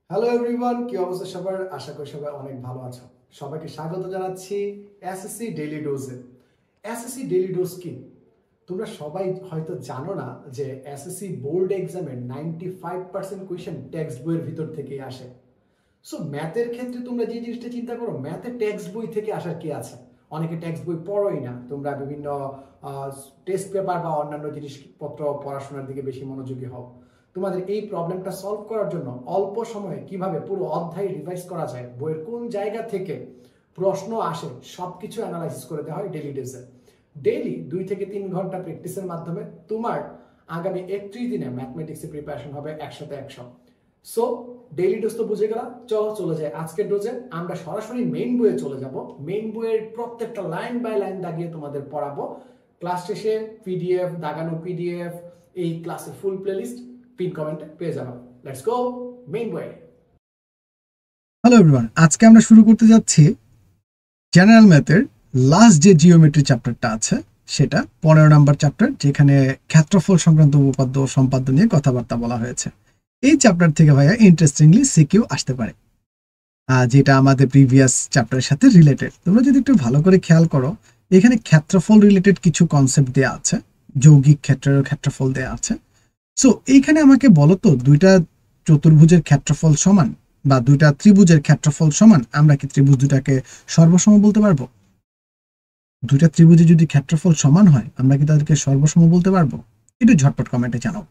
Hello everyone, কি অবস্থা সবার? আশা করি সবাই অনেক ভালো আছো। সবাইকে স্বাগত জানাচ্ছি এসএসসি ডেইলি ডোজে। এসএসসি ডেইলি ডোজ কি? তোমরা সবাই হয়তো জানো না যে এসএসসি বোর্ড এক্সামের 95% কোয়েশ্চেন টেক্সট বইয়ের ভিতর থেকেই আসে। সো ম্যাথের ক্ষেত্রে তোমরা যে জিনিসটা চিন্তা করো, ম্যাথে টেক্সট বই থেকে আসার কি আছে? অনেকে টেক্সট বই পড়োই না, তোমরা বিভিন্ন টেস্ট পেপার বা অন্যান্য জিনিসপত্র পড়াশোনার দিকে বেশি মনোযোগী হও। তোমাদের এই প্রবলেমটা সলভ করার জন্য অল্প সময়ে কিভাবে পুরো অধ্যায় রিভাইজ করা যায়, বইয়ের কোন জায়গা থেকে প্রশ্ন আসে, সবকিছু অ্যানালাইসিস করে দেওয়া হয় ডেইলি ডেজে। ডেইলি 2 থেকে 3 ঘন্টা প্র্যাকটিসের মাধ্যমে তোমার আগামী 31 দিনে ম্যাথমেটিক্সে প্রিপারেশন হবে 100-100। সো ডেইলি ডোজ তো বুঝে গেলাম, চলো চলে যাই আজকের ডোজে। আমরা সরাসরি মেইন বইয়ে চলে যাব। মেইন বইয়ের প্রত্যেকটা লাইন বাই লাইন দাগিয়ে তোমাদের পড়াবো। ক্লাস শেষে পিডিএফ, দাগানো পিডিএফ, এই ক্লাসের ফুল প্লেলিস্ট পিন কমেন্টে পেয়ে যাবো। লেটস গো মেইন বই। হ্যালো এভরিওয়ান, আজকে আমরা শুরু করতে যাচ্ছি জেনারেল ম্যাথের লাস্ট যে জিওমেট্রি চ্যাপ্টারটা আছে সেটা 15 নম্বর চ্যাপ্টার, যেখানে ক্ষেত্রফল সংক্রান্ত উপপাদ্য ও সম্পাদ্য নিয়ে কথাবার্তা বলা হয়েছে। এই চ্যাপ্টার থেকে ভাইয়া ইন্টারেস্টিংলি সিকিউ আসতে পারে, যেটা আমাদের প্রিভিয়াস চ্যাপ্টারের সাথে রিলেটেড। তোমরা যদি একটু ভালো করে খেয়াল করো, এখানে ক্ষেত্রফল রিলেটেড কিছু কনসেপ্ট দেওয়া আছে, যৌগিক ক্ষেত্রের ক্ষেত্রফল দেওয়া আছে। সো এইখানে আমাকে বলো তো, দুইটা চতুর্ভুজের ক্ষেত্রফল সমান বা দুইটা ত্রিভুজের ক্ষেত্রফল সমান, আমরা কি ত্রিভুজ দুটাকে সর্বসম বলতে পারবো? দুইটা ত্রিভুজে যদি ক্ষেত্রফল সমান হয়, আমরা কি তাদেরকে সর্বসম বলতে পারবো? একটু ঝটপট কমেন্টে জানাও।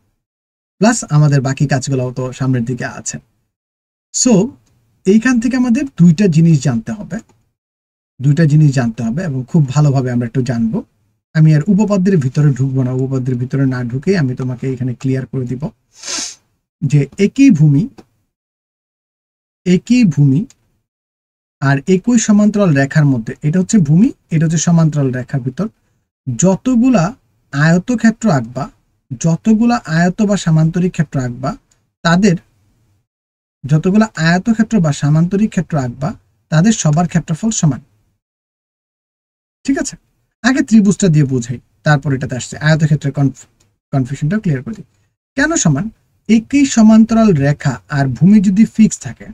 প্লাস আমাদের বাকি কাজগুলোও তো সামনের দিকে আছে। সো এইখান থেকে আমাদের দুইটা জিনিস জানতে হবে এবং খুব ভালোভাবে আমরা একটু জানবো। আমি আর উপপাদ্যের ভিতরে ঢুকবো না, উপপাদ্যের ভিতরে না ঢুকে আমি তোমাকে এখানে ক্লিয়ার করে দিব যে একই ভূমি আর একই সমান্তরাল রেখার মধ্যে, এটা হচ্ছে ভূমি, এটা হচ্ছে সমান্তরাল রেখার ভিতর যতগুলা আয়তক্ষেত্র আঁকবা, যতগুলা আয়ত বা সামান্তরিক ক্ষেত্র আঁকবা, তাদের সবার ক্ষেত্রফল সমান। ঠিক আছে, আগে ত্রিভুজটা দিয়ে বুঝাই, তারপর এটাতে আসছে আয়তক্ষেত্রের কনফিউশনটা ক্লিয়ার করে দিই। কেন সমান? একই সমান্তরাল রেখা আর ভূমি যদি ফিক্স থাকে,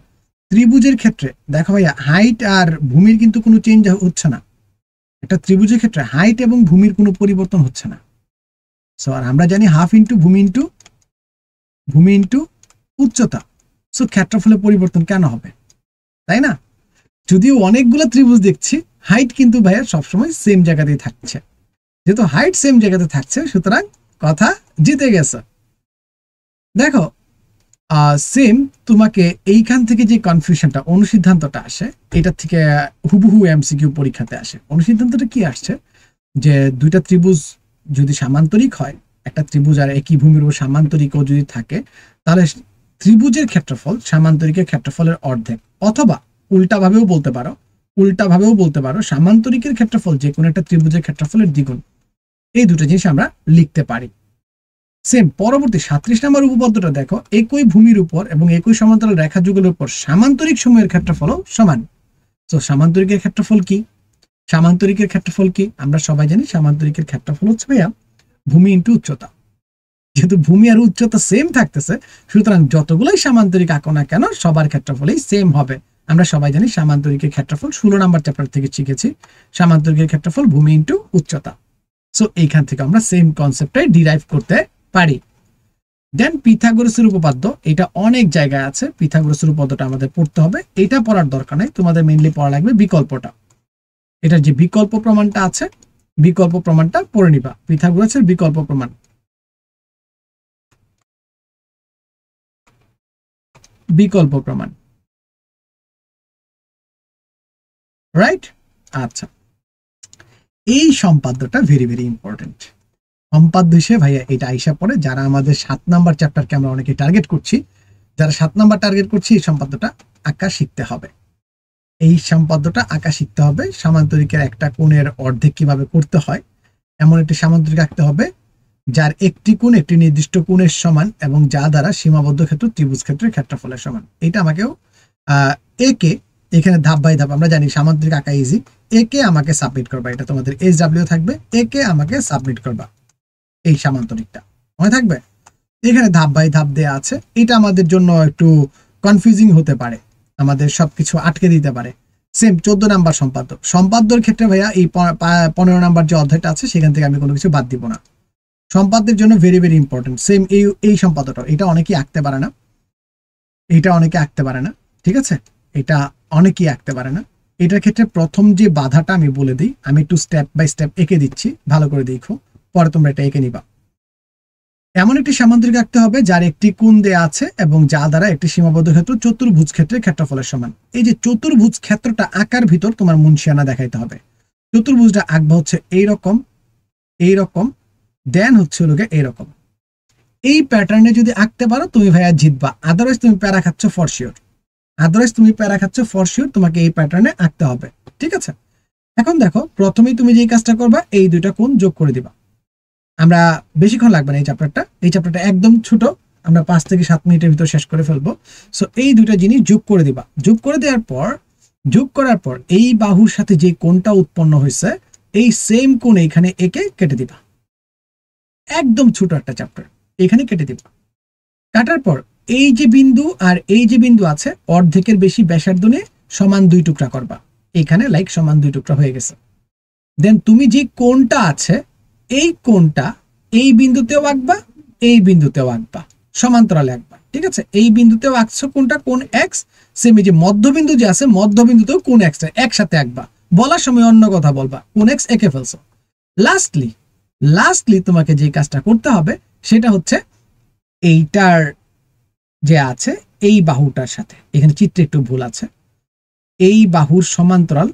ত্রিভুজের ক্ষেত্রে দেখো ভাইয়া, হাইট আর ভূমির কিন্তু কোনো চেঞ্জ হচ্ছে না। একটা ত্রিভুজের ক্ষেত্রে হাইট এবং ভূমির কোনো পরিবর্তন হচ্ছে না। সো আর আমরা জানি হাফ ইন্টু ভূমি ইন্টু উচ্চতা। সো ক্ষেত্রফলের পরিবর্তন কেন হবে, তাই না? যদিও অনেকগুলো ত্রিভুজ দেখছি, হাইট কিন্তু ভাইয়া সবসময় সেম জায়গাতেই থাকছে। যেহেতু হাইট সেম জায়গাতে থাকছে, সুতরাং কথা জিতে গেছে। দেখো সেম তোমাকে এইখান থেকে যে কনফিউশনটা, অনুসিদ্ধান্তটা আসে, এটা থেকে হুবহু এমসিকিউ পরীক্ষাতে আসে। অনুসিদ্ধান্তটা কি আসছে যে দুইটা ত্রিভুজ যদি সামান্তরিক হয়, একটা ত্রিভুজ আর একই ভূমির উপর সামান্তরিকও যদি থাকে, তাহলে ত্রিভুজের ক্ষেত্রফল সামান্তরিকের ক্ষেত্রফলের অর্ধেক, অথবা উল্টাভাবেও বলতে পারো সামান্তরিকের ক্ষেত্রফল যে কোনো একটা ত্রিভুজের ক্ষেত্রফলের দ্বিগুণ। এই দুটো জিনিস আমরা লিখতে পারি। সেম পরবর্তী 37 নম্বর উপপাদ্যটা দেখো, একই ভূমির উপর এবং একই সমান্তরাল রেখা যুগলের উপর সামান্তরিক সময়ের ক্ষেত্রফলও সমান। তো সামান্তরিকের ক্ষেত্রফল কি? আমরা সবাই জানি সামান্তরিকের ক্ষেত্রফল হচ্ছে ভাইয়া ভূমি ইন্টু উচ্চতা। যেহেতু ভূমি আর উচ্চতা সেম থাকতেছে, সুতরাং যতগুলোই সামান্তরিক আঁকো না কেন, সবার ক্ষেত্রফলই সেম হবে। আমরা সবাই জানি সামান্তরিকের ক্ষেত্রফল 16 নম্বর চ্যাপ্টার থেকে শিখেছি, সামান্তরিকের ক্ষেত্রফল ভূমি ইন্টু উচ্চতা। সো এইখান থেকে আমরা সেম কনসেপ্টটাই ডিরাইভ করতে পারি। দেন পিথাগোরাসের উপপাদ্য, এটা অনেক জায়গায় আছে, পিথাগোরাসের উপপাদ্যটা আমাদের পড়তে হবে। এটা পড়ার দরকার নাই, তোমাদের মেইনলি পড়া লাগবে বিকল্পটা। এটার যে বিকল্প প্রমাণটা আছে, বিকল্প প্রমাণটা পড়ে নিবা। পিথাগোরাসের বিকল্প প্রমাণ, রাইট? আচ্ছা, এই সম্পাদ্যটা ভেরি ভেরি ইম্পর্টেন্ট। সম্পাদ্য হিসেবে ভাইয়া এটা আইসা পড়ে, যারা আমাদের 7 নাম্বার চ্যাপ্টারকে আমরা অনেকে টার্গেট করছি, যারা 7 নাম্বার টার্গেট করছি, এই সম্পাদ্যটা আঁকা শিখতে হবে। সামান্তরিকের একটা কোণের অর্ধেক কিভাবে করতে হয়, এমন একটি সামান্তরিক আঁকতে হবে যার একটি কোণ একটি নির্দিষ্ট কোণের সমান এবং যা দ্বারা সীমাবদ্ধ ক্ষেত্র ত্রিভুজ ক্ষেত্রের ক্ষেত্রফলের সমান। এটা আমাকেও একে এখানে ধাপ বাই ধাপ, আমরা জানি সামান্তরিক আঁকা ইজি। একে আমাকে সাবমিট করবা, এটা তোমাদের SW থাকবে, একে আমাকে সাবমিট করবা। এই সামান্তরিকটা মনে থাকবে, এখানে ধাপ বাই ধাপ দেয়া আছে। এটা আমাদের জন্য একটু কনফিউজিং হতে পারে, আমাদের সবকিছু আটকে দিতে পারে। সেম 14 নাম্বার সম্পাদ্য, সম্পাদ্যর ক্ষেত্রে ভাইয়া এই 15 নাম্বার যে অধ্যায়টা আছে সেখান থেকে আমি কোনো কিছু বাদ দিব না। সম্পাদ্যের জন্য ভেরি ভেরি ইম্পর্টেন্ট। সেম এই সম্পাদ্যটা, এটা অনেকেই আঁকতে পারে না, এটা অনেকে আঁকতে পারে না, ঠিক আছে, এটা অনেকেই আঁকতে পারে না। এটার ক্ষেত্রে প্রথম যে বাধাটা আমি বলে দিই, আমি একটু স্টেপ বাই স্টেপ এঁকে দিচ্ছি, ভালো করে দেখো, পরে তোমরা এটা এঁকে নিবা। এমন একটি সামান্তরিক আঁকতে হবে যার একটি কোণ দেয়া আছে এবং যা দ্বারা একটি সীমাবদ্ধ ক্ষেত্র চতুর্ভুজ ক্ষেত্রের ক্ষেত্রফলের সমান। এই যে চতুর্ভুজ ক্ষেত্রটা আঁকার ভিতর তোমার মুনশিয়ানা দেখাইতে হবে। চতুর্ভুজটা আঁকবা হচ্ছে এইরকম, এইরকম, দেন হচ্ছে লোকে এইরকম। এই প্যাটার্নে যদি আঁকতে পারো তুমি ভাইয়া জিতবা, আদারওয়াইজ তুমি প্যারা খাচ্ছ ফর শিওর, আদারওয়াইজ তুমি প্যারা খাচ্ছ ফর শিওর, তোমাকে এই প্যাটার্নে আঁকতে হবে, ঠিক আছে। এখন দেখো, প্রথমেই তুমি যে কাজটা করবা, এই দুইটা কোণ যোগ করে দিবা। আমরা বেশিক্ষণ লাগবে না এই চ্যাপ্টারটা একদম ছোট, আমরা 5 থেকে 7 মিনিটের ভিতর শেষ করে ফেলবো। সো এই দুইটা জিনিস যোগ করে দিবা, যোগ করে দেওয়ার পর এই বাহুর সাথে যে কোণটা উৎপন্ন হয়েছে এই সেম কোণ এখানে একে কেটে দিবা। একদম ছোট একটা চ্যাপ্টার, এখানে কেটে দিবা। কাটার পর এই যে বিন্দু আর এই যে বিন্দু আছে অর্ধেকের বেশি ব্যাসার্ধ নিয়ে সমান 2 টুকরা করবা, এখানে লাইক সমান 2 টুকরা হয়ে গেছে। দেন তুমি যে কোণটা আছে এই কোণটা এই বিন্দুতেও আঁকবা, এই বিন্দুতেও আঁকবা, সমান্তরালে আঁকবা, ঠিক আছে। এই বিন্দুতেও আঁকছো কোনটা, কোণ এক্স, সেম এই যে মধ্যবিন্দু যে আছে মধ্যবিন্দুতেও কোণ এক্স একসাথে আঁকবা, বলার সময় অন্য কথা বলবা, কোণ এক্স এঁকে ফেলছো। লাস্টলি তোমাকে যে কাজটা করতে হবে সেটা হচ্ছে এইটার যে আছে এই বাহুটার সাথে, এখানে চিত্রে একটু ভুল আছে, এই বাহুর সমান্তরাল,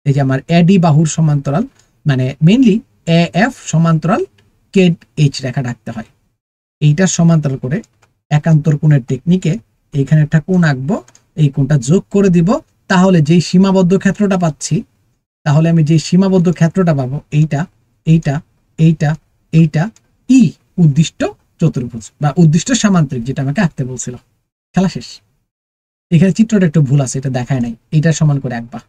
এই যে আমার এডি বাহুর সমান্তরাল, মানে মেইনলি এএফ সমান্তরাল কেড এইচ রেখা রাখতে হয়। এইটার সমান্তরাল করে একান্তর কোণের টেকনিকে এইখানে একটা কোণ আঁকবো, এই কোণটা যোগ করে দিব, তাহলে যেই সীমাবদ্ধ ক্ষেত্রটা পাচ্ছি, তাহলে আমি যে সীমাবদ্ধ ক্ষেত্রটা পাবো এইটা এইটা এইটা এইটা ই উদ্দিষ্ট চতুর্ভুজ বা উদ্দিষ্ট সামান্তরিক, যেটা আমাকে আঁকতে বলছিল। খেলা শেষ। এখানে চিত্রটা একটু ভুল আছে, এটা দেখায় নাই, এইটার সমান করে আঁকবা,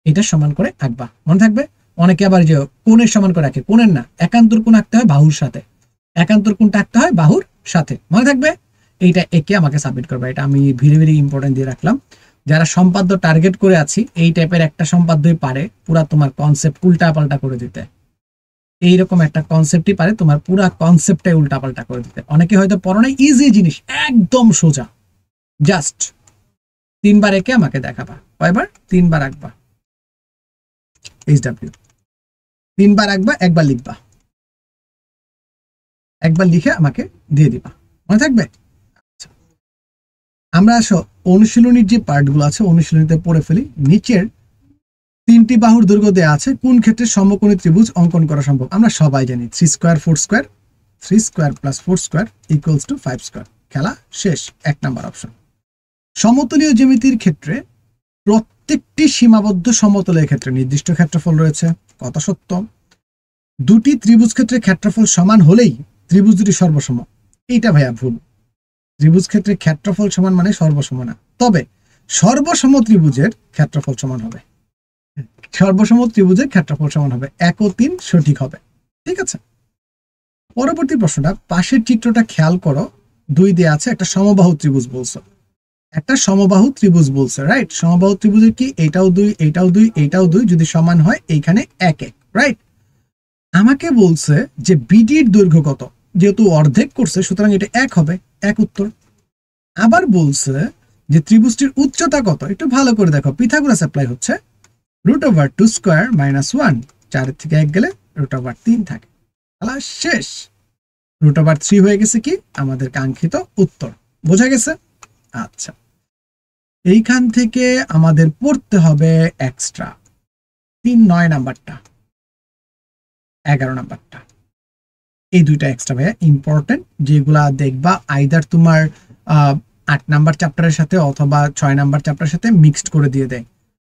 এটার সমান করে আঁকবা, মনে থাকবে। অনেকে আবার যে কোণের সমান করে আঁকে, কোণের না, একান্তর কোণ আঁকতে হয় বাহুর সাথে, একান্তর কোণটা আঁকতে হয় বাহুর সাথে, মনে থাকবে। এইটা একে আমাকে সাবমিট করবে, এটা আমি ভেরি ভেরি ইম্পর্টেন্ট দিয়ে রাখলাম। যারা সম্পাদ্য টার্গেট করে আছি, এই টাইপের একটা সম্পাদ্যই পারে পুরা তোমার কনসেপ্ট উল্টা পাল্টা করে দিতে, এইরকম একটা কনসেপ্টই পারে তোমার পুরা কনসেপ্টটাই উল্টা পাল্টা করে দিতে। অনেকে হয়তো পড়ো নাই, ইজি জিনিস, একদম সোজা, জাস্ট 3 বার একে আমাকে দেখাবা, কয়বার, 3 বার আঁকবা, HW 3 বার আঁকবা, একবার লিখবা, একবার লিখে আমাকে দিয়ে দিবা, মনে থাকবে। আমরা আসো অনুশীলনীর যে পার্টগুলো আছে অনুশীলনীতে পড়ে ফেলি। নিচের 3টি বাহুর দৈর্ঘ্য দেওয়া আছে, কোন ক্ষেত্রে সমকোণী ত্রিভুজ অঙ্কন করা সম্ভব। আমরা সবাই জানি 3 square 4 square, 3 square plus 4 square equals to 5 square. খেলা শেষ। 1 নাম্বার অপশন। সমতলীয় জ্যামিতির ক্ষেত্রে প্রত্যেকটি সীমাবদ্ধ সমতলের ক্ষেত্রে নির্দিষ্ট ক্ষেত্রফল রয়েছে, কথা সত্য। দুটি ত্রিভুজ ক্ষেত্রে ক্ষেত্রফল সমান হলেই ত্রিভুজ দুটি সর্বসম, এইটা ভাইয়া ভুল। ত্রিভুজ ক্ষেত্রে ক্ষেত্রফল সমান মানে সর্বসম না, তবে সর্বসম ত্রিভুজের ক্ষেত্রফল সমান হবে, সর্বসম ত্রিভুজের ক্ষেত্রফল সমান হবে, 1 ও 3 সঠিক হবে, ঠিক আছে। পরবর্তী প্রশ্নটা, পাশের চিত্রটা খেয়াল করো, 2 দেয়া আছে, একটা সমবাহু ত্রিভুজ বলছো, একটা সমবাহু ত্রিভুজ বলছে, রাইট। সমবাহু ত্রিভুজের কি এইটাও 2 এইটাও 2 এইটাও 2 যদি সমান হয় এইখানে 1 1, রাইট। আমাকে বলছে যে বিডির দৈর্ঘ্য কত, যেহেতু অর্ধেক করছে সুতরাং এটা 1 হবে, 1 উত্তর। আবার বলছে যে ত্রিভুজটির উচ্চতা কত, একটু ভালো করে দেখো, পিথাগোরাস অ্যাপ্লাই হচ্ছে, √2 স্কয়ার - 1, 4 থেকে 1 গেলে √3 থাকে, তাহলে শেষ। √3 হয়ে গেছে কি আমাদের কাঙ্ক্ষিত উত্তর, বোঝা গেছে। আচ্ছা, এইখান থেকে আমাদের পড়তে হবে এক্সট্রা 3 9 নাম্বারটা, 11 নাম্বারটা, এই দুইটা এক্সট্রা ভাইয়া ইম্পর্টেন্ট, যেগুলা দেখবা আইদার তোমার 8 নাম্বার চ্যাপ্টারের সাথে অথবা 6 নাম্বার চ্যাপ্টারের সাথে মিক্সড করে দিয়ে দেয়,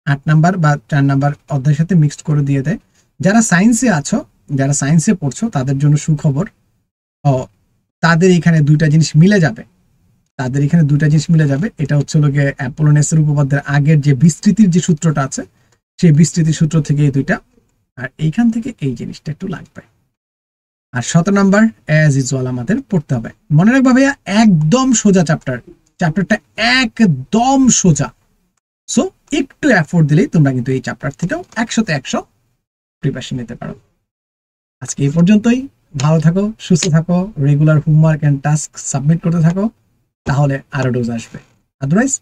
8 নাম্বার বা 4 নাম্বার অধ্যায়ের সাথে মিক্সড করে দিয়ে দেয়। যারা সায়েন্সে আছো, যারা সায়েন্সে পড়ছো তাদের জন্য সুখবর, তাদের এখানে দুইটা জিনিস মিলে যাবে, তাদের এখানে দুইটা জিনিস মিলে যাবে। এটা হচ্ছে লোকে অ্যাপোলোনিয়াসের উপপাদ্যের আগের যে বিস্তৃতির যে সূত্রটা আছে সেই বিস্তৃতির সূত্র থেকে এই দুইটা, আর এইখান থেকে এই জিনিসটা একটু লাগবে। আর 17 নাম্বার অ্যাজ ইউজুয়াল আমাদের পড়তে হবে। মনে রাখবা ভাইয়া একদম সোজা চ্যাপ্টার, চ্যাপ্টারটা একদম সোজা। সো একটু এফোর্ট দিলেই তোমরা কিন্তু এই চ্যাপ্টার থেকেও 100-100 প্রিপারেশন নিতে পারো। আজকে এই পর্যন্তই। ভালো থাকো, সুস্থ থাকো, regular homework and task submit করতে থাকো, তাহলে আরো ডোজ আসবে। আদারওয়াইজ